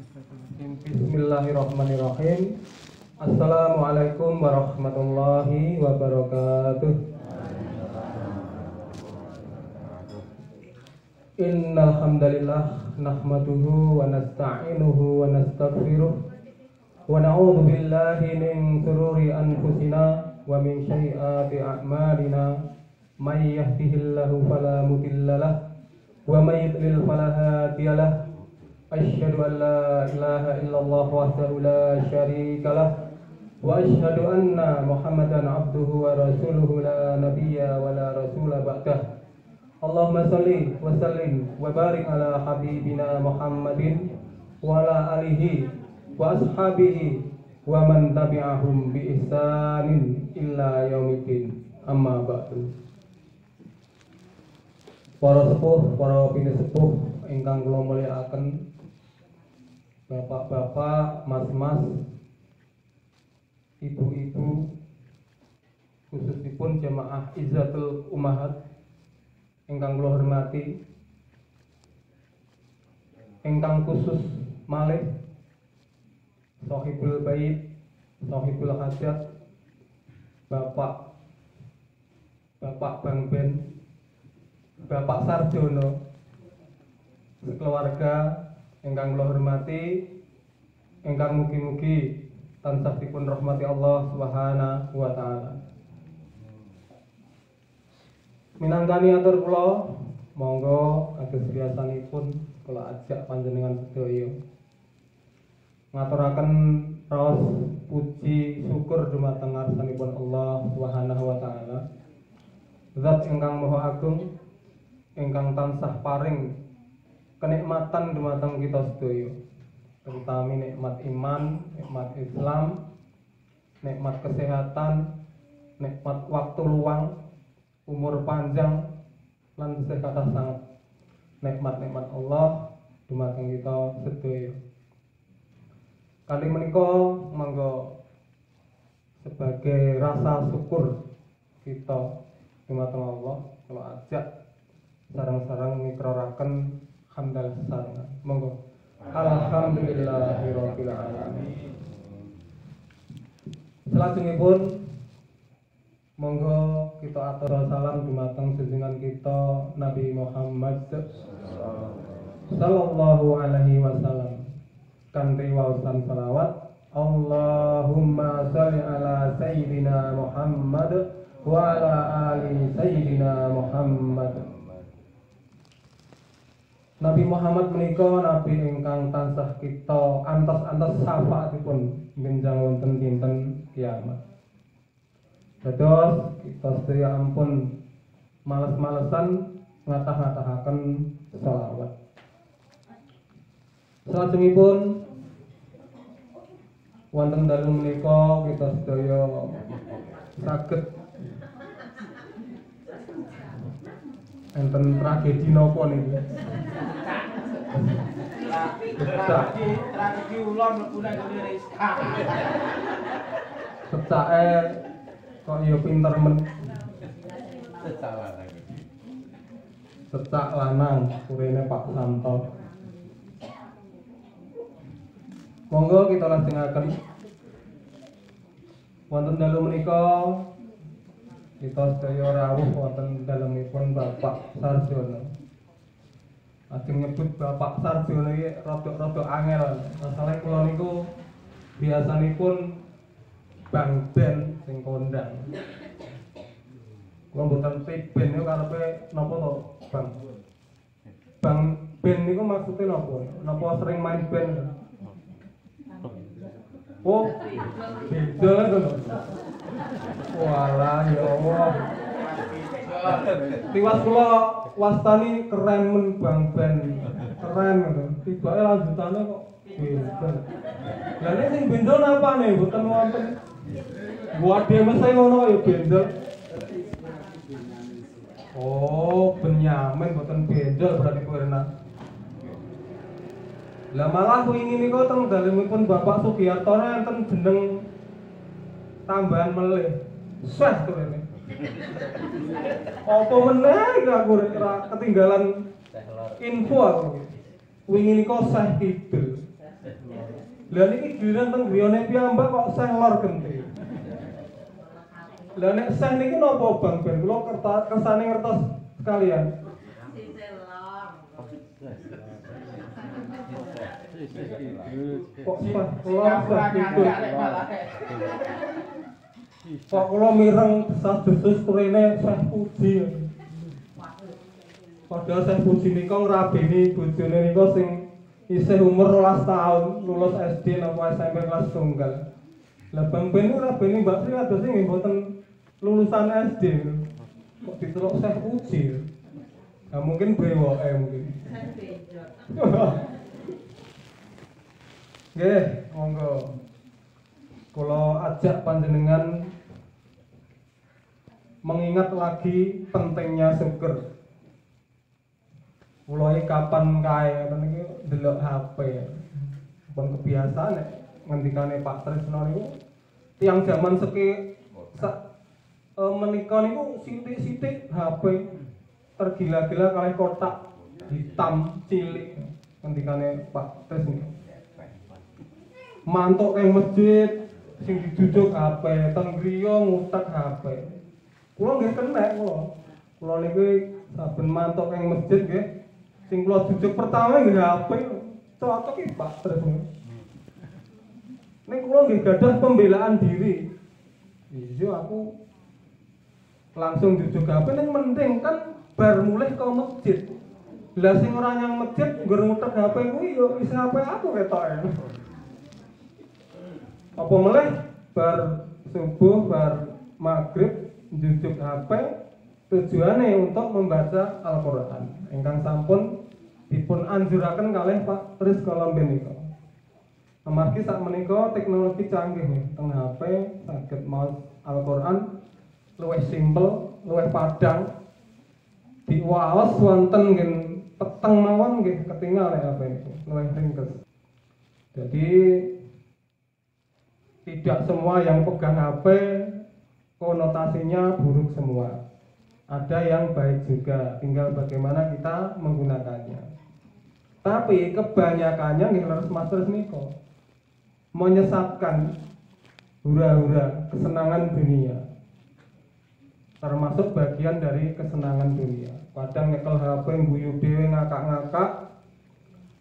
Bismillahirrahmanirrahim. Assalamualaikum warahmatullahi wabarakatuh. Innal hamdalillah nahmaduhu wa nasta'inuhu wa nastaghfiruh wa na'udzu billahi min shururi anfusina wa min sayyiati a'malina. May yahdihillahu fala mudilla lahu wa may yudlil fala hadiya lahu. Asyhadu an la ilaha illallah wahdahu la syarika lah wa asyhadu anna Muhammadan abduhu wa rasuluhu la nabiyya wa la rasula ba'dah. Allahumma shalli wa sallim wa barik ala habibina Muhammadin wa ala alihi wa ashabihi wa man tabi'ahum bi ihsanin illa yaumiddin. Amma ba'du. Para sepuh, para pinisepuh ingkang kula mulyakaken, bapak-bapak, mas-mas, ibu-ibu, khususipun jamaah Izzatul Ummahat ingkang kula hormati, ingkang khusus malih Shahibul Bait, Shahibul Hajat, Bapak Bang Ben, Bapak Sarjono, sekeluarga ingkang kula hormati, ingkang mugi-mugi tansah dipun rahmati Allah Subhanahu wa taala. Minangkani atur kula, monggo kados biasanipun kula ajak panjenengan sedaya ngaturaken raos puji syukur dumateng ngarsanipun Allah Subhanahu wa taala. Zat ingkang Maha Agung, ingkang tansah paring kenikmatan dumateng kita sedaya, terutama nikmat iman, nikmat Islam, nikmat kesehatan, nikmat waktu luang, umur panjang, lan tasih kathah sanget nikmat-nikmat Allah dumateng kita sedaya. Kali menika monggo sebagai rasa syukur kita dumateng Allah, kalau ajak sareng-sareng mikraraken hamdal sareng. Monggo. Alhamdulillahirabbil alamin. Salajengipun monggo kita atur salam dumateng junjungan kita Nabi Muhammad sallallahu alaihi wasallam kanthi waosan selawat, Allahumma shalli ala sayyidina Muhammad wa ala ali sayyidina Muhammad. Nabi Muhammad menika nabi ingkang tansah kita antos-antos syafaatipun benjang wonten dinten kiamat. Dados kita sedaya ampun males-malesan ngatah-ngatahaken shalawat. Salajengipun wonten dalu menika kita sedaya saged enten tragedi napa niki? Tragedi ulon mlebune Rizka. Secake kok ya pinter men. Secak lanang kurene Pak Santo. Monggo kita lajengaken wonten dalu menika kita sedaya rawuh wonten dalemipun Bapak Sarjono. Ajeng nyebut Bapak Sarjono iki rada angel. Masalah kula niku biasanipun Bang Ben sing kondang. Kula mboten Ben niku karepe napa to, Bang? Bang Ben niku maksudnya napa? Napa sering main band? Oh, beda to. Walah ya Allah. Tiwas kula wastani keren men Bang Ben. Keren ngono. Tibake lanjutane kok beda. Lah nek sing benda napane mboten wonten. Buat dia mesti ngono ya benda. Oh, Benyamin mboten benda berarti kurena. Lah malah wingi niku teng dalemipun Bapak Sugiarto enten jeneng tambahan melih. Sah to rene. Apa meneh aku ketinggalan info aku. Wingi niku Syekh Kidul. Lah niki giliran teng griyane piyambak kok seh lor genti. Lah nek seh niki napa Bang Ben kula kersane ngertos sekalian. Kok seh lor gitu. Kok kula mireng desas-desus kurene seh puji. Padahal seh puji nika ngrabeni bojone nika sing isih umur 12 tahun, lulus SD napa SMP kelas 1. Lah Bang Ben ngrabeni Mbak Sri ados nggih mboten lulusan SD. Kok ditelok seh puji. Nah mungkin brewoke mungkin. Nggih, monggo. Kula ajak panjenengan mengingat lagi pentingnya syukur. Mulai kapan kae ngoten iki ndelok HP. Pun kebiasaan nek ngendikane Pak Tresno niku tiyang jaman menika niku sithik-sithik HP tergila-gila kalih kotak hitam cilik ngendikane Pak Tresno. Mantuk ing masjid sing dijujuk HP, teng griya ngutek HP. Kula nggih kenek kula. Kula niki saben mantuk ing masjid nggih sing kula jujuk pertama nggih HP. Cocok iki Pak Tresno. Nek kula nggih gadah pembelaan diri. Iya aku langsung jujuk HP ning mending kan bar mulih ke masjid. Lah sing ora nyang masjid nggur ngutek HP kuwi yo isi HP aku ketoke. Apa meleh bar subuh bar maghrib jujuk HP tujuane untuk membaca Al-Qur'an ingkang sampun dipun anjuraken kalih Pak Tris Kolomben nika. Amargi sak menika teknologi canggih teng HP saged maos Al-Qur'an luwih simpel, luwih padhang. Diwaos wonten nggih peteng mawon nggih ketingal nek HP niku, luwih ringkes. Jadi tidak semua yang pegang HP konotasinya buruk semua. Ada yang baik juga, tinggal bagaimana kita menggunakannya. Tapi kebanyakannya nggih harus master niko menyesatkan hura-hura kesenangan dunia. Termasuk bagian dari kesenangan dunia. Kadang nyekel HP guyu dhewe ngakak-ngakak,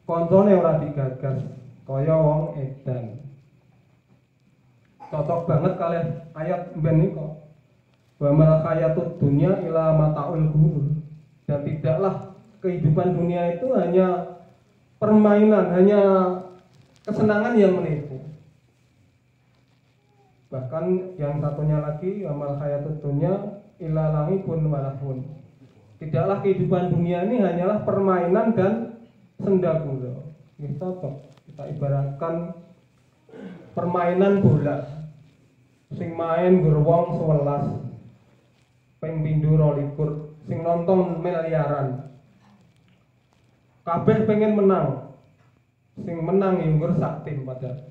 koncone ora digagas, kaya wong edan. Cocok banget kalian ayat ben niko. Wa mal hayatud dunya ila mataul ghurur. Dan tidaklah kehidupan dunia itu hanya permainan, hanya kesenangan yang menipu. Bahkan yang satunya lagi wa mal hayatud dunya ila lahibun walahun. Tidaklah kehidupan dunia ini hanyalah permainan dan senda gurau. Ini cocok. Kita ibaratkan permainan bola. Sing main gerwong 11 ping pindho 22 sing nonton miliaran. Kabeh pengen menang. Sing menang ya nggur sak tim padahal.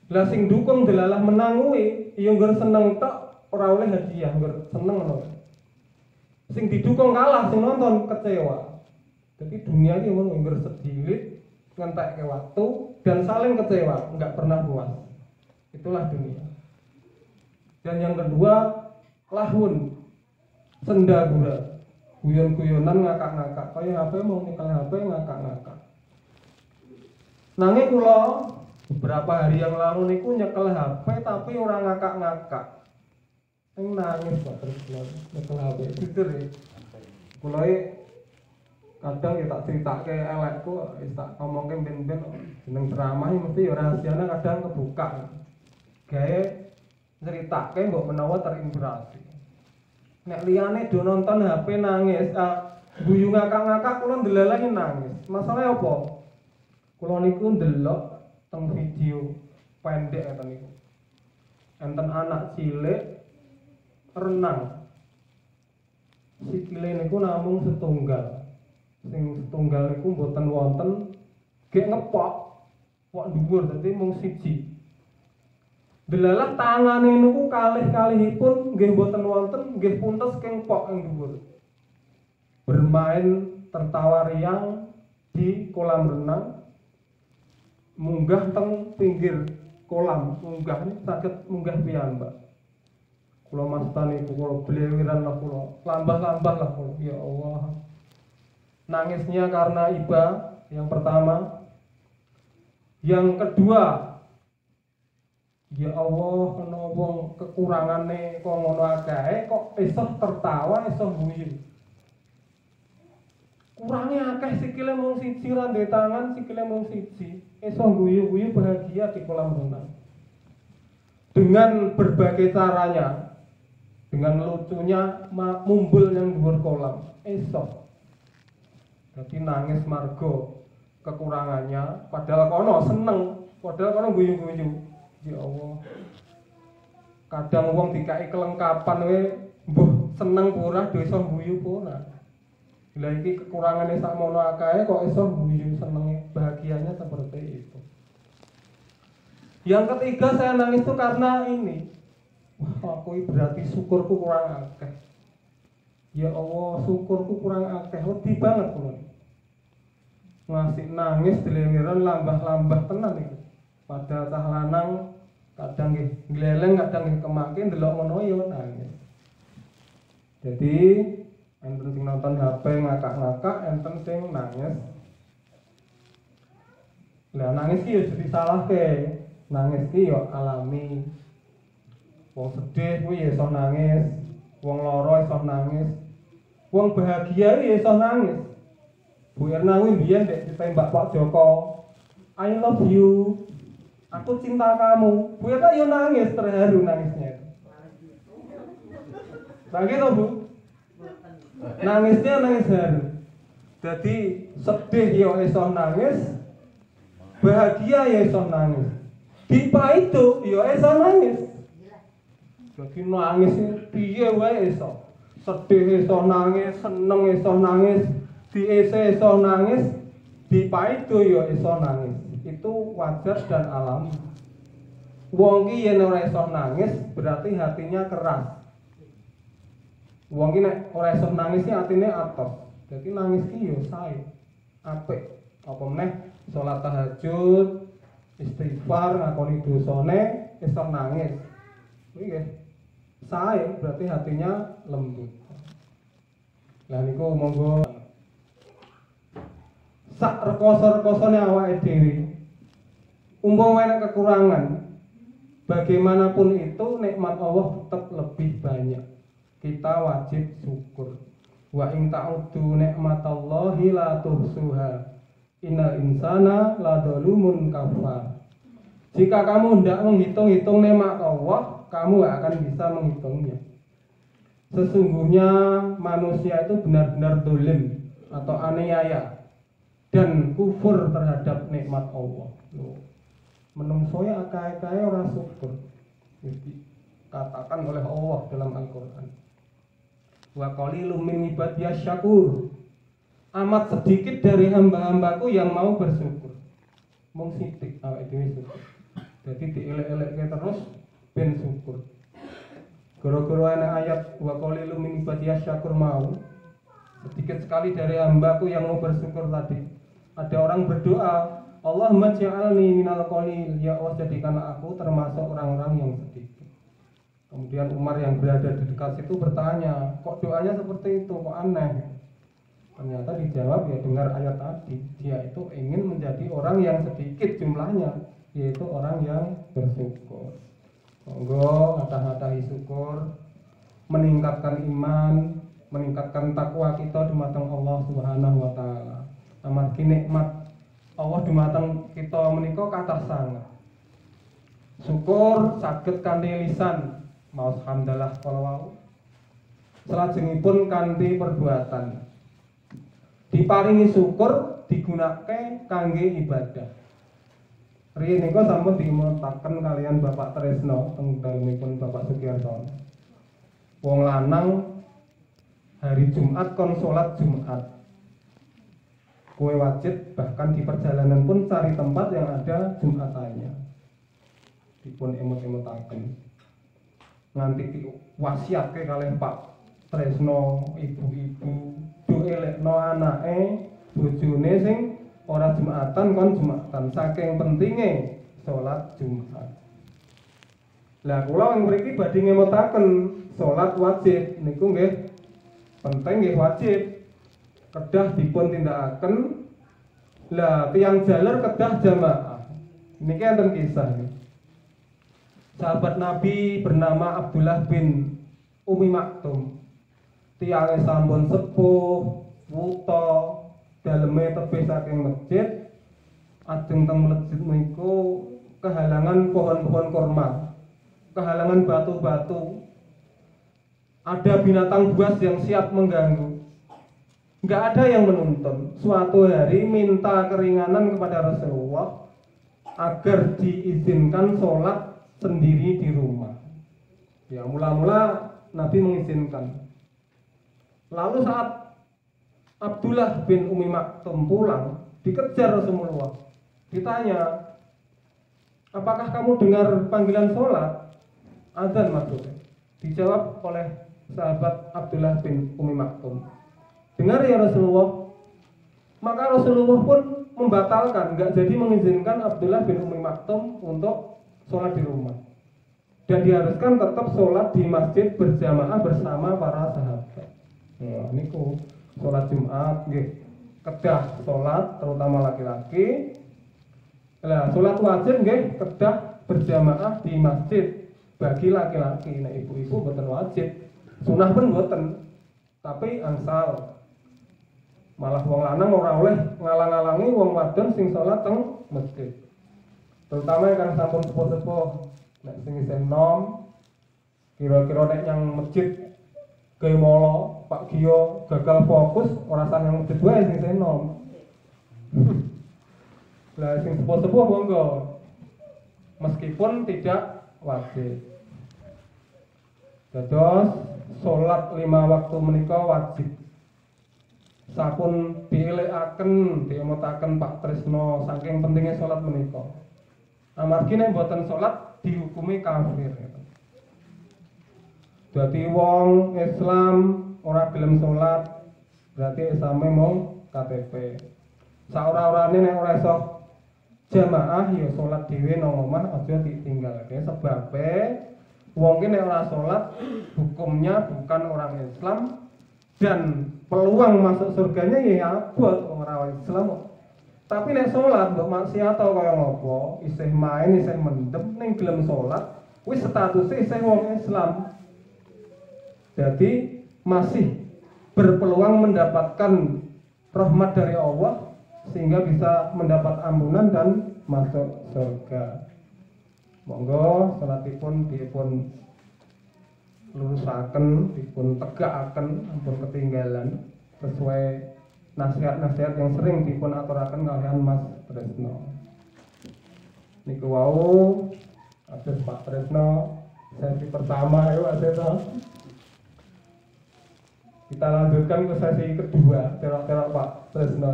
Lah sing dukung delalah menang kuwi ya nggur seneng tok ora oleh hadiah nggur seneng ngono. Sing didukung kalah, sing nonton kecewa. Jadi dunia ini ngono nggur sedilit ngentekke waktu dan saling kecewa, enggak pernah puas. Itulah dunia. Dan yang kedua, lahun, senda gura, guyon-guyonan ngakak-ngakak. Kaya HP mau nyekel HP ngakak-ngakak. Nanging kula beberapa hari yang lalu niku nyekel HP tapi ora ngakak-ngakak. Nangis Pak terus nyekel HP jujur ya. Kula kadang ya tak critakake elekku, tak ngomongke ben-ben jeneng ceramah mesti ya rahasiane kadang kebuka. Gawe ceritake mbok menawa terinspirasi. Nek liyane do nonton HP nangis, guyu ngakak-ngakak kula ndelalahi nangis. Masalah apa? Kula niku ndelok teng video pendek ngoten niku. Enten anak cilik renang. Sikile niku namung setunggal. Sing setunggal niku mboten wonten gek ngepok. Kok dhuwur dadi mung siji. Delalah tangane niku kalih-kalihipun nggih boten wonten, nggih puntes kengpok ing dhuwur. Bermain tertawa riang di kolam renang, munggah teng pinggir kolam, munggah ini saged munggah piyambak. Kula mastani kula blewiran lah kula, lambah-lambah lah kula. Ya Allah. Nangisnya karena iba yang pertama. Yang kedua, ya Allah, kena wong kekurangane kok ngono akeh kok iso tertawa, iso guyu. Kurangnya akeh sikile mung siji randhe tangan, sikile mung siji, iso guyu-guyu bahagia di kolam renang. Dengan berbagai caranya, dengan lucunya mumbul yang dhuwur kolam, iso. Jadi nangis margo kekurangannya, padahal kono seneng, padahal kono guyu-guyu. Ya Allah. Kadang wong dikai kelengkapan we mbuh seneng ora do iso guyu ora. Lah iki kekurangane sakmono akae kok iso guyu senenge, bahagianya seperti itu. Yang ketiga saya nangis itu karena ini. Wah, aku berarti syukurku kurang akeh. Ya Allah, syukurku kurang akeh, wedi banget kuwi. Ngasih nangis dilengiran lambah-lambah tenan iki. Padahal cah lanang kadang nggih gleleng, kadang nggih kemake ndelok ngono ya nangis. Jadi enten sing nonton HP ngakak-ngakak, enten sing nangis. Lah nangis ki ya disalahke. Nangis ki ya alami. Wong sedih kuwi ya iso nangis, wong lara iso nangis. Wong bahagia ya iso nangis. Bu Erna kuwi mbiyen dek ditembak Pak Joko. I love you. Aku cinta kamu. Bu Erna yo nangis, terharu nangisnya. Lagi toh Bu? Nangisnya nangis haru. Jadi sedih yo iso nangis, bahagia ya iso nangis. Dipa itu yo iso nangis. Jadi nangis piye wae iso. Sedih iso nangis, seneng iso nangis. Di iso nangis, di paido ya iso nangis. Itu wajar dan alami. Wong ki yen ora iso nangis berarti hatinya keras. Wong ki nek ora iso nangis ki atine atos. Jadi nangis ki ya sae. Apik. Apa meneh salat tahajud, istighfar, ngakoni dosane, iso nangis. Kuwi nggih. Sae berarti hatinya lembut. Lah niku monggo sak rekoso-rekosone awake dhewe. Umpama ana kekurangan, bagaimanapun itu nikmat Allah tetap lebih banyak. Kita wajib syukur. Wa in ta'uddu nikmatallahi la tuhsuha. Innal insana ladzalumun kafar. Jika kamu hendak menghitung-hitung nikmat Allah, kamu akan bisa menghitungnya. Sesungguhnya manusia itu benar-benar dolim atau aniaya dan kufur terhadap nikmat Allah. Menungso ya akeh-akeh ora syukur. Dikatakan oleh Allah dalam Al-Qur'an. Wa qalilum min ibadiyas syakur. Amat sedikit dari hamba-hambaku yang mau bersyukur. Mung sithik awake dhewe syukur. Jadi dielek-elekke terus ben syukur. Gara-gara ana ayat wa qalilum min ibadiyas syakur mau. Sedikit sekali dari hambaku yang mau bersyukur tadi. Ada orang berdoa, Allahumma ja'alni minal qalil, ya Allah jadikanlah aku termasuk orang-orang yang sedikit. Kemudian Umar yang berada di dekat situ bertanya, kok doanya seperti itu, kok aneh? Ternyata dijawab ya dengar ayat tadi, dia itu ingin menjadi orang yang sedikit jumlahnya, yaitu orang yang bersyukur. Monggo ngata-ngatahi syukur, meningkatkan iman, meningkatkan takwa kita di matang Allah Subhanahu wa taala. Amargi nikmat Allah dumateng kita menika kathah sanget. Syukur saged kanthi lisan, maos hamdalah kala wau. Salajengipun kanthi perbuatan. Diparingi syukur digunakake kangge ibadah. Riyen nika sampun dimutaken kalian Bapak Tresno teng dalemipun Bapak Sugiyarto. Wong lanang hari Jumat kon salat Jumat. Kue wajib bahkan di perjalanan pun cari tempat yang ada Jumatannya. Dipun emut-emutaken. Nganti wasiatke kalih Pak Tresno, ibu-ibu, do elekno anake, bojone sing ora Jumatan kon Jumatan, saking pentingnya sholat Jumat. Lah kula ing mriki badhe ngemutaken sholat wajib niku nggih penting nggih wajib. Kedah dipun tindakaken. Lah tiyang jaler kedah jamaah. Niki enten kisah nggih. Sahabat Nabi bernama Abdullah bin Umi Maktum. Tiyange sampun sepuh, wuta, daleme tebih saking masjid. Ajeng teng masjid niku kehalangan pohon-pohon kurma. Kehalangan batu-batu, ada binatang buas yang siap mengganggu. Nggak ada yang menuntun. Suatu hari minta keringanan kepada Rasulullah agar diizinkan sholat sendiri di rumah. Ya mula-mula Nabi mengizinkan. Lalu saat Abdullah bin Umi Maktum pulang, dikejar Rasulullah. Ditanya, apakah kamu dengar panggilan sholat? Azan maksudnya. Dijawab oleh sahabat Abdullah bin Umi Maktum. Dengar ya Rasulullah. Maka Rasulullah pun membatalkan, nggak jadi mengizinkan Abdullah bin Umi Maktum untuk sholat di rumah. Dan diharuskan tetap sholat di masjid berjamaah bersama para sahabat. Nah, niku sholat Jumat, nggih. Kedah sholat, terutama laki-laki. Nah, sholat wajib nggih kedah berjamaah di masjid. Bagi laki-laki, nah ibu-ibu boten wajib, sunah pun boten, tapi angsal. Malah wong lanang ora oleh ngalang-alangi wong wadon sing sholat teng masjid. Terutama yang sampun sepuh-sepuh, nek sing isih nom, kira-kira nek yang masjid kaya molo, Pak Gio gagal fokus, ora sang yang masjid wae sing isih nom. Lah sing sepuh-sepuh monggo. Meskipun tidak wajib. Dados sholat 5 waktu menika wajib. Sampun dielekaken, diemutaken Pak Tresno saking pentingnya sholat menika. Amargi nek mboten sholat dihukumi kafir. Dadi wong Islam ora gelem sholat berarti Islame mung KTP. Saora-orane nek ora iso jamaah ya sholat dhewe nang omah aja ditinggalke sebabe wong ki nek ora sholat hukumnya bukan orang Islam dan peluang masuk surganya ya abot wong ora Islam. Tapi nek sholat mbok maksiat atau kaya ngopo, isih main, isih mendem ning gelem sholat, wis statusnya isih wong Islam. Jadi masih berpeluang mendapatkan rahmat dari Allah sehingga bisa mendapat ampunan dan masuk surga. Monggo salatipun dipun lurusaken, dipun tegakaken, ampun ketinggalan sesuai nasihat-nasihat yang sering dipun aturaken kalian Mas Tresno. Niku wau atus Pak Tresno sesi pertama ayo Tresno. Kita lanjutkan ke sesi kedua, terok-terok Pak Tresno.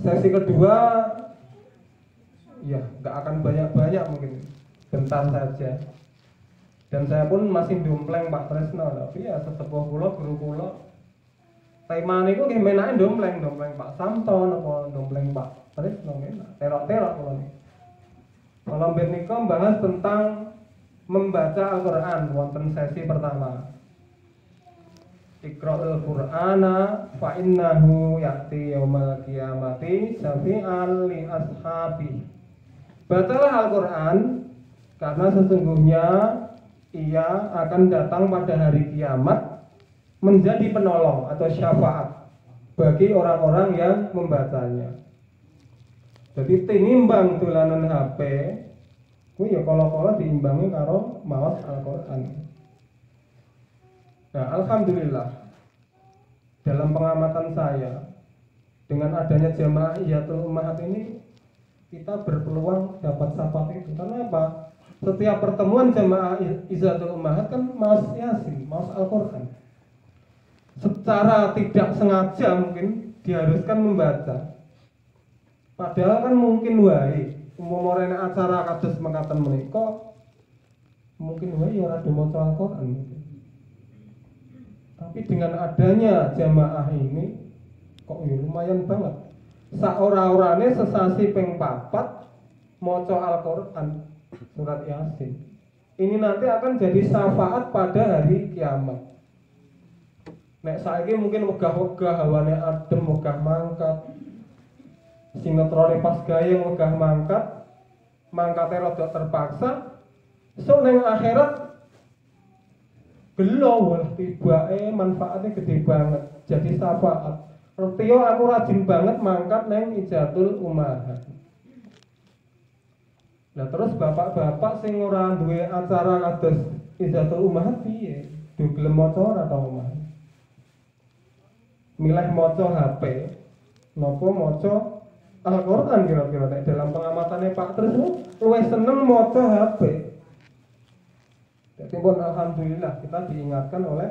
Sesi kedua ya nggak akan banyak-banyak mungkin, bentar saja. Dan saya pun masih dompleng Pak Tresno, tapi ya sesepuh kula, guru kula tema niku nggih menake dompleng Pak Samton apa dompleng Pak Tresno menak terok-terok kula niki. Kalau mbek nika membahas tentang membaca Al-Qur'an wonten sesi pertama. Iqra'ul Qur'ana fa innahu ya'ti yaumal qiyamati syafi'an li ashabi. Bacalah Al-Qur'an karena sesungguhnya ia akan datang pada hari kiamat menjadi penolong atau syafaat bagi orang-orang yang membacanya. Jadi tinimbang dolanan HP kuwi ya kala-kala diimbangi karo maos Al-Qur'an. Nah, alhamdulillah dalam pengamatan saya dengan adanya jamaah Iyatul Ummahat ini kita berpeluang dapat syafaat itu. Karena apa? Setiap pertemuan jamaah Iyatul Ummahat kan maos Yasin, maos Al-Qur'an. Secara tidak sengaja mungkin diharuskan membaca. Padahal kan mungkin wae umpama rene acara kados mekaten menika mungkin wae ya ora maca Al-Qur'an. Tapi dengan adanya jamaah ini Kok ya lumayan banget. Saora-orane sesasi ping 4 maca Al-Qur'an surat Yasin. Ini nanti akan jadi syafaat pada hari kiamat. Nek saiki mungkin wegah-wegah hawane adem, wegah mangkat. Sinetrone pas gayeng wegah mangkat. Mangkate rada terpaksa. So ning akhirat gelo wah tibake manfaatnya gede banget. Jadi syafaat. Rtio aku rajin banget mangkat neng Ijatul Ummahat. Nah terus bapak-bapak sing ora duwe acara kados Ijatul Ummahat piye? Duwe gelem maca ora ta omah? Milih maca HP napa maca Al-Qur'an kira-kira nek dalam pengamatane Pak Tris luwih seneng maca HP. Jadi pun alhamdulillah kita diingatkan oleh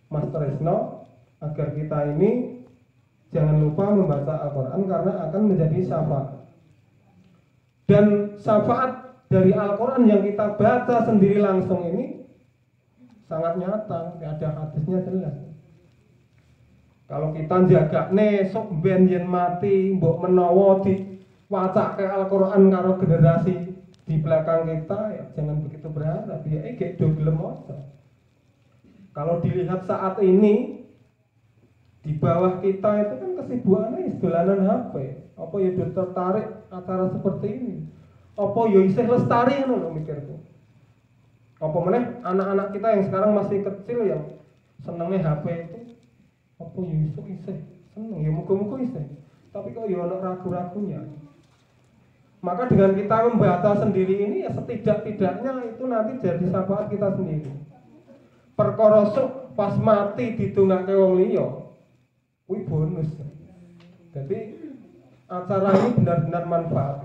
Mas Tresno agar kita ini jangan lupa membaca Al-Quran karena akan menjadi syafaat. Dan syafaat dari Al-Quran yang kita baca sendiri langsung ini sangat nyata, ada hadisnya jelas. Kalau kita jaga sok ben yen mati, mbok menawa diwacake Al-Quran karo generasi di belakang kita, ya jangan begitu berharap. Ya iki do gelem maca. Kalau dilihat saat ini di bawah kita itu kan kesibukannya dolanan HP. Apa ya tertarik acara seperti ini? Apa ya isih lestari ngono lho mikirku. Apa meneh anak-anak kita yang sekarang masih kecil yang senengnya HP itu, apa ya isih seneng ya muga-muga isih. Tapi kok ya ono ragu-ragunya. Maka dengan kita membaca sendiri ini ya setidak-tidaknya itu nanti jadi syafaat kita sendiri. Perkara sok pas mati ditungake wong liya kuwi bonus. Jadi acara ini benar-benar manfaat.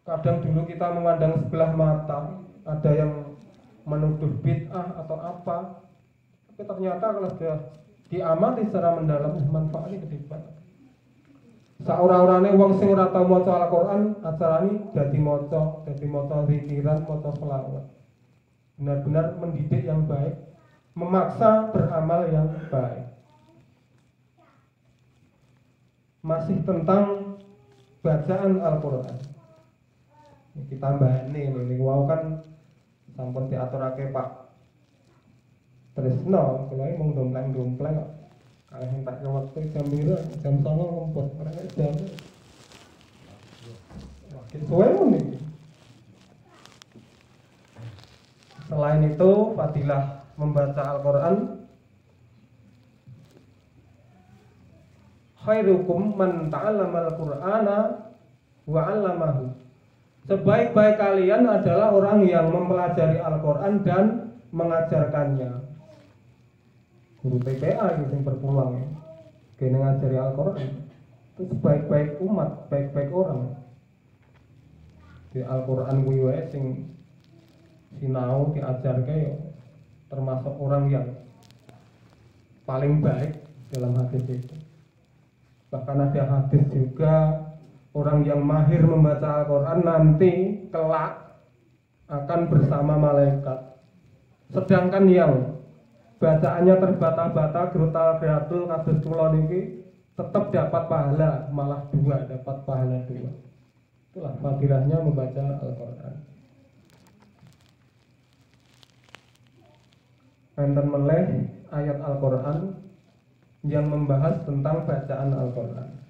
Kadang dulu kita memandang sebelah mata, ada yang menuduh bid'ah atau apa. Tapi ternyata kalau sudah diamati secara mendalam manfaatnya gede banget. Saora-orane wong sing ora tau maca Al-Qur'an, acara ini dadi maca zikiran, maca selawat. Benar-benar mendidik yang baik, memaksa beramal yang baik. Masih tentang bacaan Al-Qur'an. Kita bahane ini wow kan sampun diaturake Pak Tresno, kula iki mung dompleng-dompleng kok. Kalau hentak ke waktu jam 9, jam 9 ngumpul, orang jam. Makin suwe nih. Selain itu, fadilah membaca Al-Quran. Khairukum man ta'allama al-Qur'ana wa 'allamahu. Sebaik-baik kalian adalah orang yang mempelajari Al-Quran dan mengajarkannya. Guru TPA yang berpulang kene ngajari Al-Quran itu sebaik-baik umat, baik-baik orang. Di Al-Quran kuwi wae sing sinau diajarke yo termasuk orang yang paling baik dalam hadis itu. Bahkan ada hadis juga orang yang mahir membaca Al-Quran nanti kelak akan bersama malaikat. Sedangkan yang bacaannya terbata-bata, gerutal-geratul kados kula niki tetap dapat pahala, malah 2 dapat pahala 2. Itulah fadilahnya membaca Al-Qur'an. Enten meleh ayat Al-Qur'an yang membahas tentang bacaan Al-Qur'an.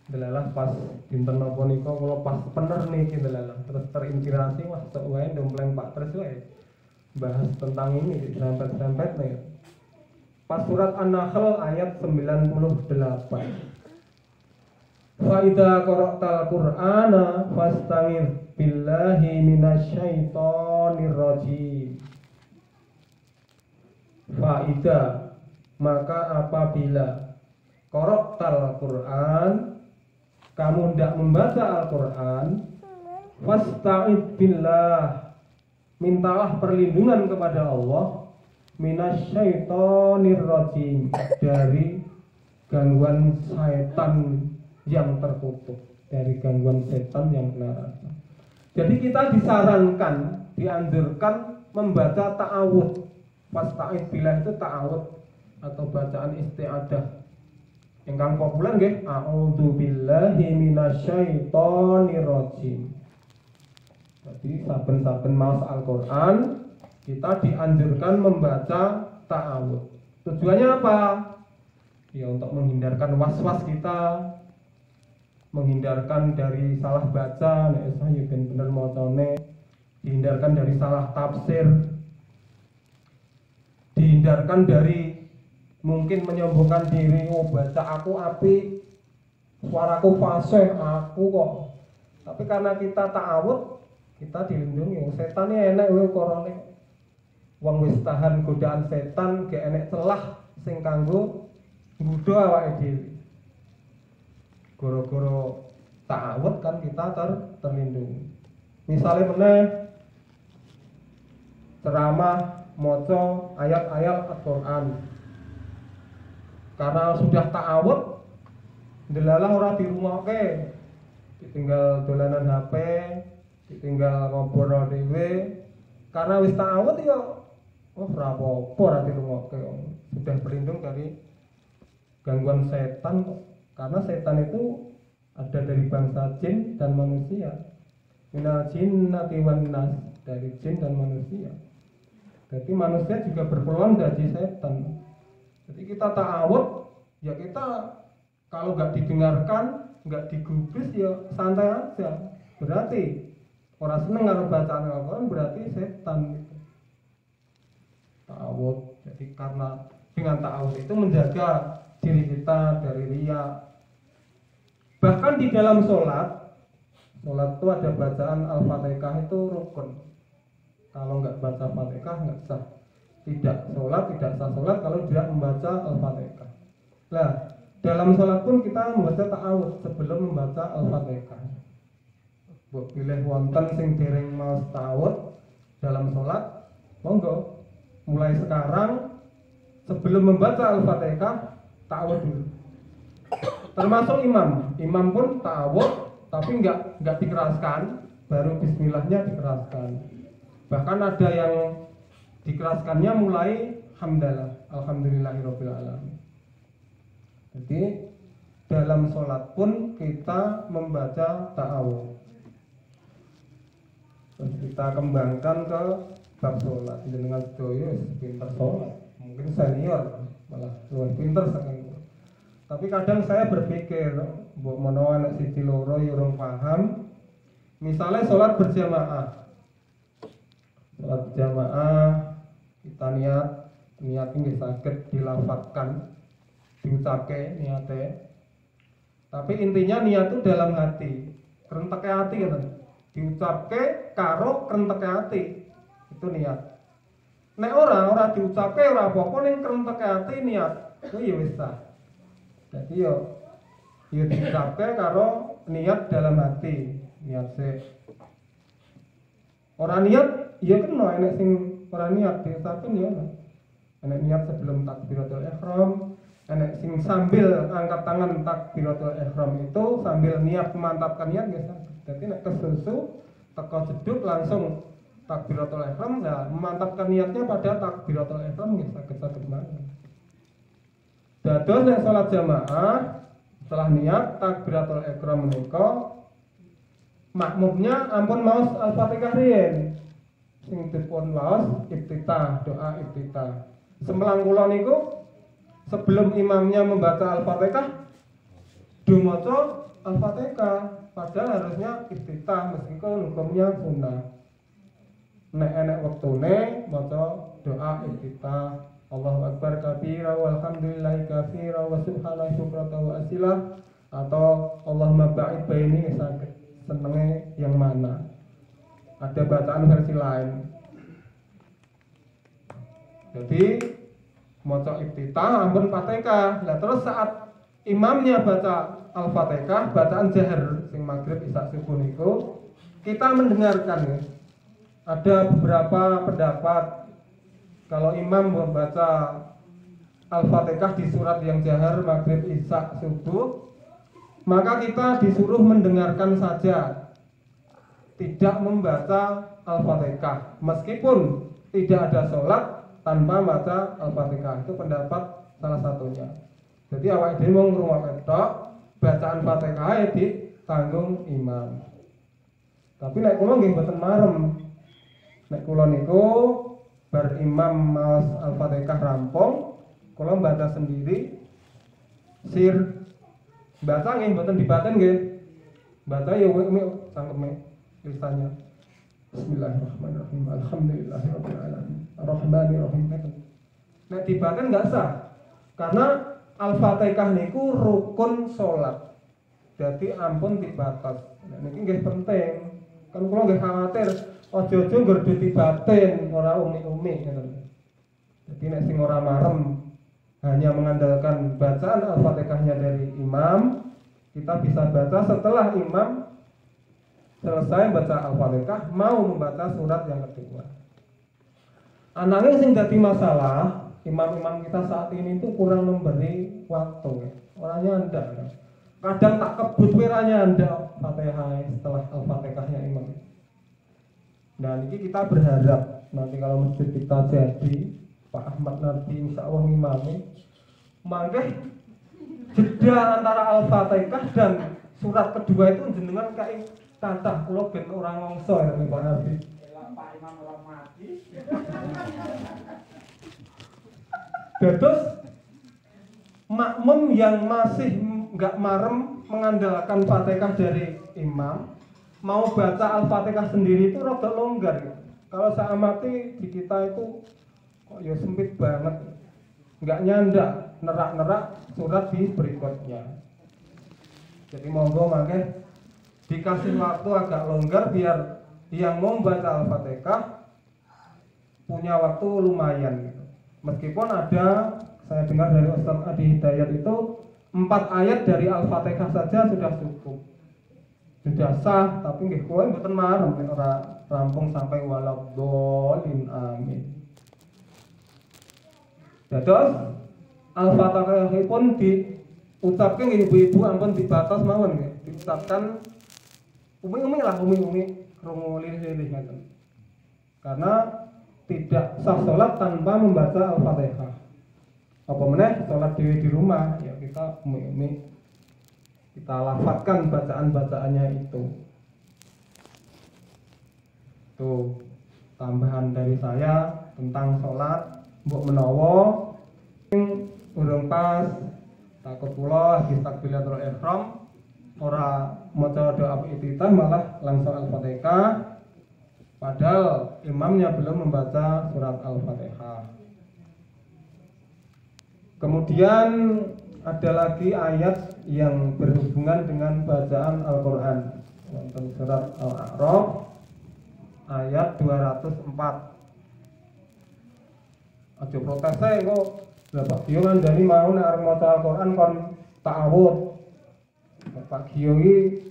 Delalah pas dinten napa nika kula pas pener niki delalah terus terinspirasi wah tok wae dompleng Pak Tris wae. Bahas tentang ini sampai-sampai nih. Pas surat An-Nahl ayat 98. Fa idza qara'tal Qur'ana fasta'idz billahi minasyaitonir rajim. Fa idza maka apabila qara'tal Qur'an kamu hendak membaca Al-Qur'an fasta'idz billah mintalah perlindungan kepada Allah minasyaitonir rajim dari gangguan setan yang terkutuk, dari gangguan setan yang kena. Jadi kita disarankan, dianjurkan membaca ta'awudz. Fasta'idz billah itu ta'awudz atau bacaan isti'adah. Ingkang populer nggih a'udzubillahi minasyaitonirrajim. Jadi saben-saben maos Al-Qur'an kita dianjurkan membaca ta'awudz. Tujuannya apa? Ya untuk menghindarkan was-was kita, menghindarkan dari salah baca, nek saya bener macane, dihindarkan dari salah tafsir, dihindarkan dari mungkin menyombongkan diri, oh baca aku api, suaraku fasih, aku kok. Tapi karena kita ta'awudz, kita dilindungi. Setan ini enak wae ukurane. Wong wis tahan godaan setan, gak enek celah sing kanggo nggodha awake dhewe. Goro-goro ta'awudz kan kita terlindungi. Misalnya meneh ceramah maca ayat-ayat Al-Qur'an. Karena sudah ta'awudz, delalah ora dirungokke. Ditinggal dolanan HP, ditinggal ngobrol dhewe. Karena wis ta'awudz ya oh ora apa-apa ora dirungokke. Sudah berlindung dari gangguan setan kok. Karena setan itu ada dari bangsa jin dan manusia. Minal jinnati wan nas, dari jin dan manusia. Jadi manusia juga berpeluang dari setan. Jadi kita ta'awudz, ya kita kalau nggak didengarkan, nggak digubris ya santai aja. Berarti orang seneng karo bacaan Al-Qur'an berarti setan gitu. Ta'awudz. Jadi karena dengan ta'awudz itu menjaga diri kita dari riya. Bahkan di dalam sholat itu ada bacaan Al-Fatihah itu rukun. Kalau nggak baca Fatihah nggak sah. Tidak sah sholat kalau tidak membaca Al-Fatihah. Nah, dalam sholat pun kita membaca ta'awudz sebelum membaca Al-Fatihah. Buat pilih wonten sing dereng maos ta'awudz dalam sholat, monggo. Mulai sekarang sebelum membaca Al-Fatihah ta'awudz dulu. Termasuk imam pun ta'awudz tapi nggak dikeraskan, baru bismillahnya dikeraskan. Bahkan ada yang dikeraskannya mulai hamdalah, alhamdulillahirabbil alamin. Jadi dalam sholat pun kita membaca ta'awudz. Terus kita kembangkan ke bab sholat. Dengan sedaya pinter sholat, mungkin senior malah luwih pinter sekali. Tapi kadang saya berpikir, mbok menawa anak siji loro yo urung paham. Misalnya sholat berjamaah. Sholat berjamaah kita niat ini saged dilafadzkan, diucapke niate. Tapi intinya niat itu dalam hati, kerenteke hati kan. Diucapke karo kerenteke hati. Itu niat. Nek ora diucapke ora apa-apa ning kerenteke hati niat. Kuwi ya wis sah. Jadi yo diucapke karo niat dalam hati, niat sih. Ora niat ya kena enek sing ora niat diucapin ya. Enek niat sebelum takbiratul ihram, enek sing sambil angkat tangan takbiratul ihram itu sambil niat memantapkan niat ya. Jadi nek kesusu teko jeduk langsung takbiratul ihram, nah memantapkan niatnya pada takbiratul ihram ya saged-saged mawon. Dados nek salat jamaah setelah niat takbiratul ihram menika makmumnya ampun maos Al-Fatihah riyen. Sing dipun waos iftitah, doa iftitah. Semelang kula niku sebelum imamnya membaca Al-Fatihah dumaca Al-Fatihah, padahal harusnya iftitah meskipun hukumnya sunnah. Nek enek wektune maca doa iftitah, Allahu Akbar kabira walhamdulillahi katsira wa subhanallahi bukratan wa asila, atau Allahumma ba'id baini saged senenge yang mana. Ada bacaan versi lain. Jadi maca iftitah ampun Fatihah. Lah terus saat imamnya baca Al-Fatihah, bacaan jahar sing maghrib isya subuh niku kita mendengarkan ya. Ada beberapa pendapat kalau imam membaca Al-Fatihah di surat yang jahar maghrib isya subuh, maka kita disuruh mendengarkan saja, tidak membaca Al-Fatihah meskipun tidak ada sholat tanpa baca Al-Fatihah. Itu pendapat salah satunya. Jadi awake dhewe mung ngrungokke tok, bacaan Fatihah ditanggung imam. Tapi nek kula nggih mboten marem. Nek kula niku bar imam maos Al-Fatihah rampung, kula baca sendiri sir. Baca nggih mboten dibaten nggih. Baca ya umi sangkeme lisannya. Bismillahirrahmanirrahim. Alhamdulillahirabbil alamin. Arrahmanirrahim. Nek dibaten enggak sah. Karena Al-Fatihah niku rukun salat. Jadi ampun dibatas. Nah niki nggih penting. Kan kula nggih khawatir aja-aja nggerdu dibaten ora umi-umi ngoten. Jadi nek sing ora marem hanya mengandalkan bacaan Al-Fatihahnya dari imam, kita bisa baca setelah imam selesai baca Al-Fatihah mau membaca surat yang kedua. Ananging sing dadi masalah imam-imam kita saat ini itu kurang memberi waktu. Orangnya ndak. Kadang tak kebut wiranya ndak Fatihah setelah Al-Fatihahnya imam. Nah, ini kita berharap nanti kalau masjid kita jadi Pak Ahmad nanti insya Allah ngimami, mangke jeda antara Al-Fatihah dan surat kedua itu jenengan kayak tatah kula ben orang ngongso ya Pak Nabi. Pak Imam orang mati. Terus makmum yang masih nggak marem mengandalkan Fatihah dari imam, mau baca Al-Fatihah sendiri itu rada longgar gitu. Kalau saya amati di kita itu kok ya sempit banget, nggak nyandak, nerak-nerak surat di berikutnya. Jadi monggo mangke dikasih waktu agak longgar biar yang mau baca Al-Fatihah punya waktu lumayan gitu. Meskipun ada, saya dengar dari Ustaz Adi Hidayat itu 4 ayat dari Al-Fatihah saja sudah cukup, sudah sah. Tapi nggih kowe mboten marem nek ora rampung sampai waladhdallin amin. Dados Al-Fatihah pun diucapkan ibu-ibu ampun dibatas mawon nggih, diucapkan umi-umi lah, umi-umi krungu lirih-lirih ngoten. Karena tidak sah sholat tanpa membaca Al-Fatihah. Apa meneh sholat di rumah ya kita umi-umi kita lafadzkan bacaan-bacaannya itu. Tuh tambahan dari saya tentang sholat. Mbok menawa sing urung pas takut kula habis takbiratul ihram ora maca doa iftitah malah langsung Al-Fatihah. Padahal imamnya belum membaca surat Al-Fatihah. Kemudian ada lagi ayat yang berhubungan dengan bacaan Al-Quran. Wonten surat Al-A'raf ayat 204. Aja protes saya kok. Lah Pak Gio ngandani mau nek arep maca Al-Quran kon ta'awud. Pak Gio iki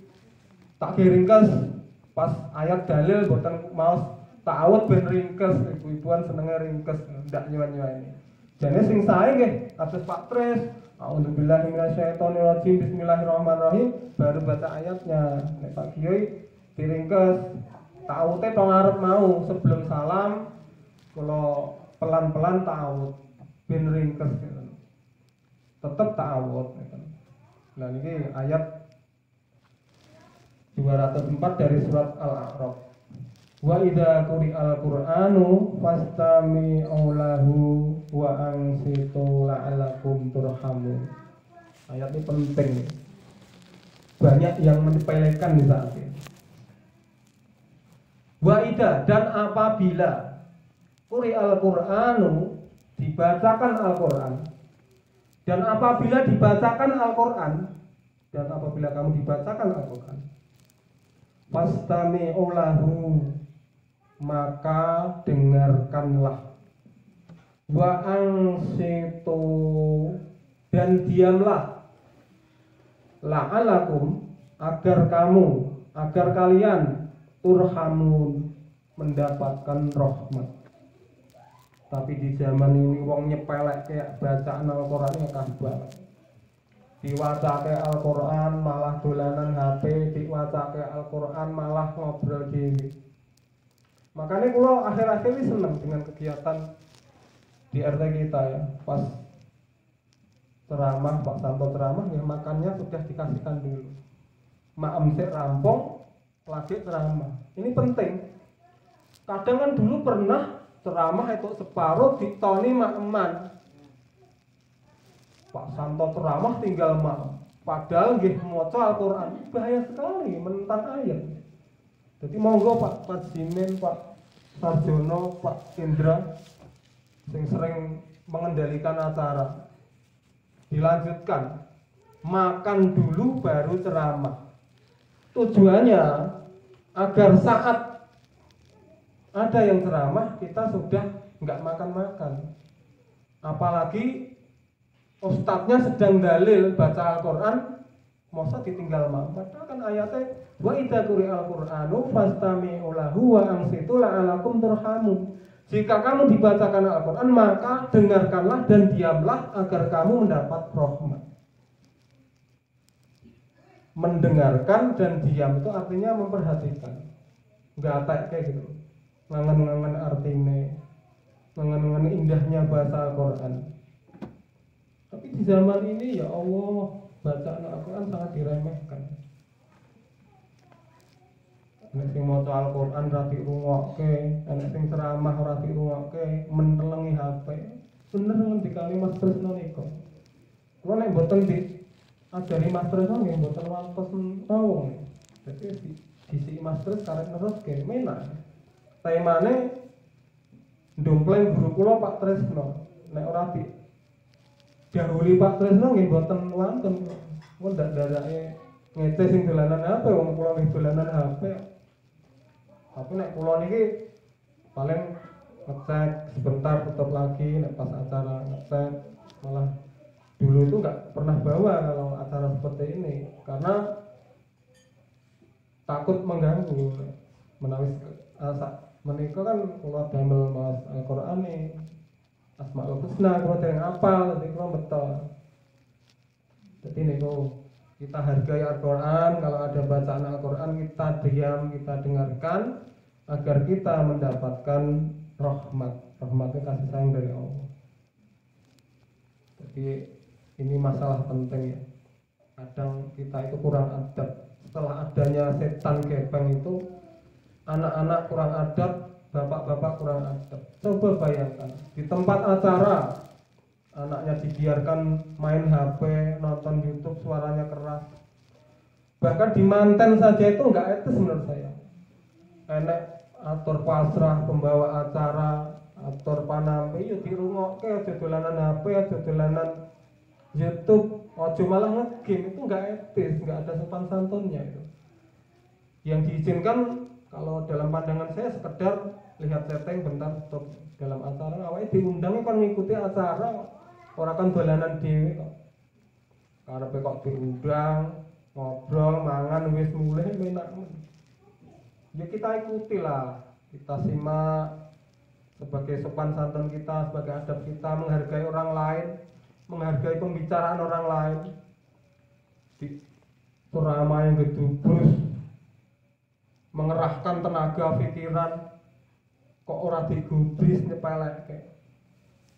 tak kiringkes pas ayat dalil boten maos ta'awud ben ringkes, ibu-ibuan senenge ringkes ndak nyuwen-nyuweni. Jane sing sae nggih kados Pak Tris, a'udzubillahi minasyaitonirrajim, bismillahirrahmanirrahim, baru baca ayatnya. Nek Pak Kiai diringkes ta'awude to ngarep mau sebelum salam kula pelan-pelan ta'awud ben ringkes gitu. Tetep ta'awud gitu. Nah niki ayat 204 dari surat Al-A'raf. Wa idza quri'al Qur'anu fastami'u lahu wa ansitu la'allakum turhamun. Ayat ini penting. Banyak yang menyepelekan di saat ini. Wa idza dan apabila quri'al Qur'anu dibacakan Al-Qur'an dan apabila dibacakan Al-Qur'an dan apabila kamu dibacakan Al-Qur'an fastami'u lahu maka dengarkanlah wa ansitu dan diamlah la'alakum agar kalian turhamun mendapatkan rahmat. Tapi di zaman ini wong nyepelek kayak bacaan Al-Qur'an ya banget. Diwacake Al-Qur'an malah dolanan HP, diwacake Al-Qur'an malah ngobrol dhewe. Makanya kula akhir-akhir ini senang dengan kegiatan di RT kita ya. Pas ceramah, Pak Santo ceramah, ya makannya sudah dikasihkan dulu. Maem sik rampung, lagi ceramah. Ini penting. Kadang kan dulu pernah ceramah itu separuh ditoni maeman. Pak Santo ceramah tinggal maem. Padahal nggih maca Al-Qur'an. Bahaya sekali menentang ayat. Jadi monggo Pak Jimin, Pak Sarjono, Pak Indra yang sering mengendalikan acara, dilanjutkan, makan dulu baru ceramah. Tujuannya agar saat ada yang ceramah kita sudah nggak makan-makan. Apalagi ustadznya sedang dalil baca Al-Quran, masa ditinggal makan. Padahal kan ayatnya wa idza quri'al Qur'anu fastami'u lahu wa ansitu la'alakum turhamun. Jika kamu dibacakan Al-Quran, maka dengarkanlah dan diamlah agar kamu mendapat rahmat. Mendengarkan dan diam itu artinya memperhatikan. Enggak kayak gitu. Ngangen-ngangen artinya, ngangen-ngangen indahnya bahasa Al-Quran. Tapi di zaman ini ya Allah, bacaan Al-Quran sangat diremehkan. Nek sing maca Al-Qur'an ora dirungokke, nek sing ceramah ora dirungokke, mentelengi HP. Bener ngendikane Mas Tresno niku. Kulo nek mboten diajari Mas Tresno nggih mboten wantos nawung. Dadi disi Mas Tresno karep neruske menak. Temane ndompleng guru kula Pak Tresno. Nek ora di dahuli Pak Tresno nggih mboten wonten. Kulo ndak darake ngece sing dolanan HP wong kula nggih dolanan HP. Tapi nek kula niki paling ngecek sebentar tutup lagi, nek pas acara ngecek. Malah dulu itu nggak pernah bawa kalau acara seperti ini karena takut mengganggu. Menawi menika kan kula damel maos Al-Qur'an nih Asmaul Husna kula dereng apal, dadi kula beto. Jadi niku kita hargai Al-Quran, kalau ada bacaan Al-Quran kita diam, kita dengarkan agar kita mendapatkan rahmatnya kasih sayang dari Allah. Jadi ini masalah penting ya. Kadang kita itu kurang adab. Setelah adanya setan gepeng itu, anak-anak kurang adab, bapak-bapak kurang adab. Coba bayangkan di tempat acara anaknya dibiarkan main HP, nonton YouTube, suaranya keras. Bahkan di manten saja itu enggak etis menurut saya. Enek atur pasrah pembawa acara, atur panampi yo dirungokke aja dolanan HP, aja dolanan YouTube, aja malah nge-game, itu enggak etis, enggak ada sopan santunnya itu. Yang diizinkan kalau dalam pandangan saya sekedar lihat setting bentar stop dalam acara, awalnya diundangnya kan mengikuti acara. Orang kan dolanan dhewe kok. Karepe kok diundang, ngobrol, mangan wis mulih enak. Ya kita ikutilah, kita simak sebagai sopan santun kita, sebagai adab kita, menghargai orang lain, menghargai pembicaraan orang lain. Di ceramah yang gedubus, mengerahkan tenaga pikiran, kok ora digubris nyepelekke.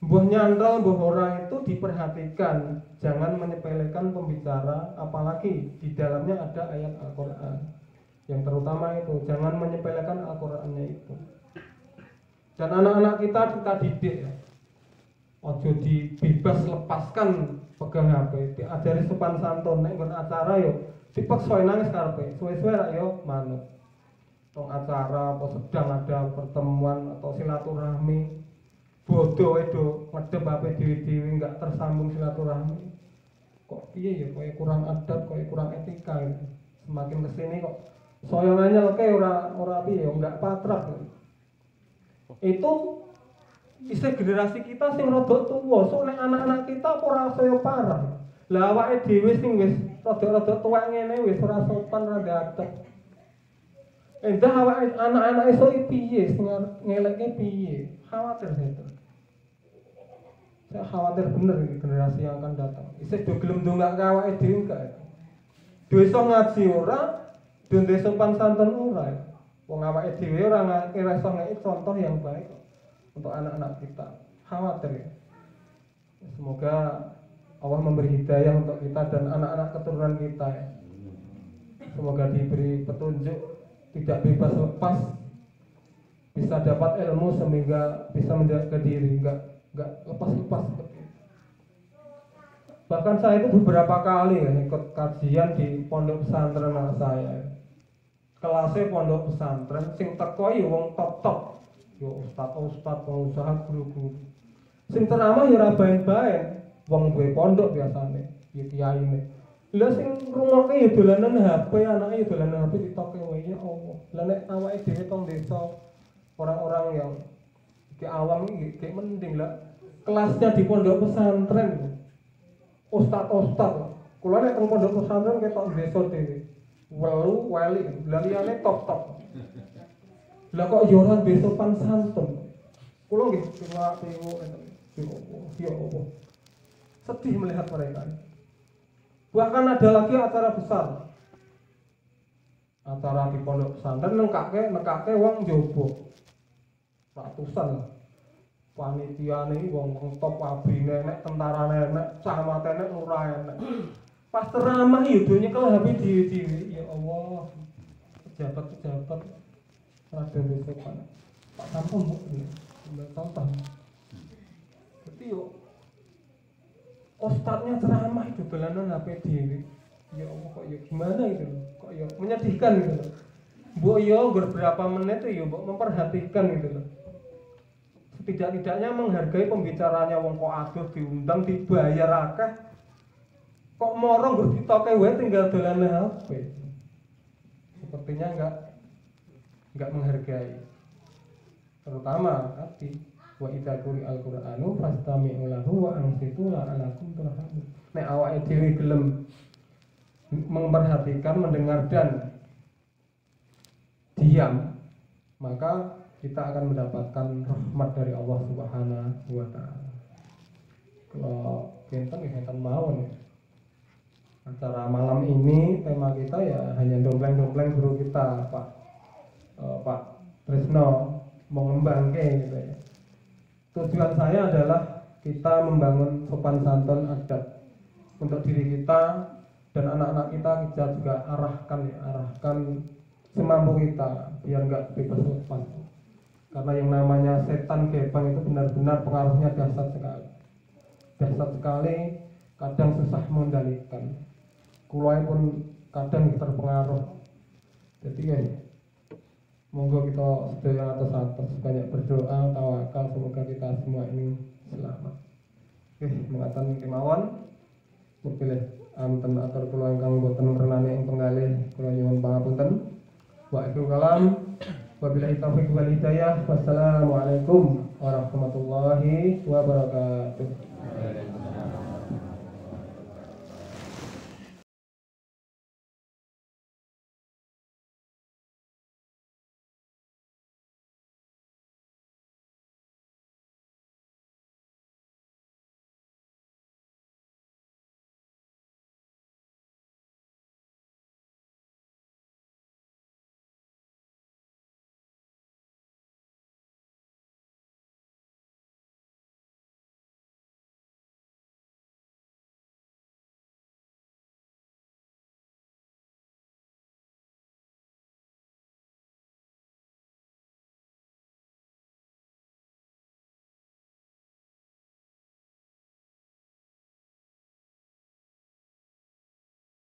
Mbuh nyantol, mbuh ora itu diperhatikan, jangan menyepelekan pembicara, apalagi di dalamnya ada ayat Al-Quran. Yang terutama itu, jangan menyepelekan Al-Qurannya itu. Dan anak-anak kita didik ya. Ojo dibebas lepaskan pegang HP, diajari sopan santun, nek nggon acara yo dipaksa nangis karepe, suwe-suwe ra yo manut. Tong acara apa sedang ada pertemuan atau silaturahmi, bodoh itu ngedep HP dewi-dewi nggak tersambung silaturahmi. Kok piye ya, kayak kurang adab, kayak kurang etika gitu. Semakin kesini kok soyongannya kayak ora piye, nggak patrap gitu. Itu istilah generasi kita sing rada tuwa, sok nek anak-anak kita ora saya parah. Lah awake dhewe sing wis rada tuwek ngene wis ora sopan ora adab. Endah awake anak-anak iso piye sing ngelekke piye? Khawatir saya. Saya khawatir bener ini generasi yang akan datang. Isih do gelem ndongak ke awake dhewe enggak. Do iso ngaji ora, do sopan santun ora. Wong awake dhewe ora iso ngeki contoh yang baik untuk anak-anak kita. Khawatir ya. Semoga Allah memberi hidayah untuk kita dan anak-anak keturunan kita ya. Semoga diberi petunjuk, tidak bebas lepas, bisa dapat ilmu sehingga bisa menjaga diri, enggak lepas-lepas seperti itu. Bahkan saya itu beberapa kali ya, ikut kajian di pondok pesantren anak saya. Kelasnya pondok pesantren, sing teko ya wong top-top, yo ustad, pengusaha, guru-guru. Sing ceramah ya ora baen-baen, wong duwe pondok biasane, ya kiyaine. Lah sing ngrungokke ya dolanan HP, anake ya dolanan HP ditoke wae ya Allah. Lah nek awake dhewe tong desa orang-orang yang ke awam iki kayak mending lah. Kelasnya di pondok pesantren. Ustad. Kula nek teng pondok pesantren ketok desa dhewe. Welu wali, lah liyane top-top. Lah kok yo ora desa pan santun. Kula nggih tengok ya Allah. Sedih melihat mereka. Bahkan ada lagi acara besar, acara di pondok pesantren nekake wong jowo ratusan lah. Panitia nih wong top abine nek tentara nek camat nek lurah nek. Pas ceramah itu nyekel HP dhewe-dhewe. Ya Allah. Pejabat rada besokan. Pak Sampun Bu. Mbak Sampun. Tapi yo ustadznya ceramah itu dolanan HP dhewe. Ya Allah kok ya gimana gitu loh. Kok ya menyedihkan gitu loh. Mbok yo beberapa menit tuh yo mbok memperhatikan gitu loh. Setidak-tidaknya menghargai pembicaranya wong kok aduh diundang dibayar akeh. Kok morong gur ditoke wae tinggal dolanan HP. Sepertinya enggak menghargai. Terutama tadi wa idza quri'al qur'anu fastami'u lahu wa ansitu la'alakum turhamun. Nek awake dhewe gelem memperhatikan, mendengar dan diam, maka kita akan mendapatkan rahmat dari Allah Subhanahu wa taala. Kalau benten mawon ya. Acara malam ini tema kita ya hanya dompleng-dompleng guru kita Pak Trisno mengembangkan gitu ya. Tujuan saya adalah kita membangun sopan santun adat untuk diri kita dan anak-anak kita juga arahkan semampu kita biar nggak bebas lepas. Karena yang namanya setan gebang itu benar-benar pengaruhnya dahsyat sekali, kadang susah mengendalikan. Kulai pun kadang terpengaruh. Jadi ya, monggo kita sedaya atas banyak berdoa, tawakal semoga kita semua ini selamat. Mengatakan kemauan, pilih anten atur kula ingkang boten renane ing penggalih kula nyuwun pangapunten. Wa'alaikum salam. Wabillahi taufiq wal hidayah. Wassalamualaikum warahmatullahi wabarakatuh.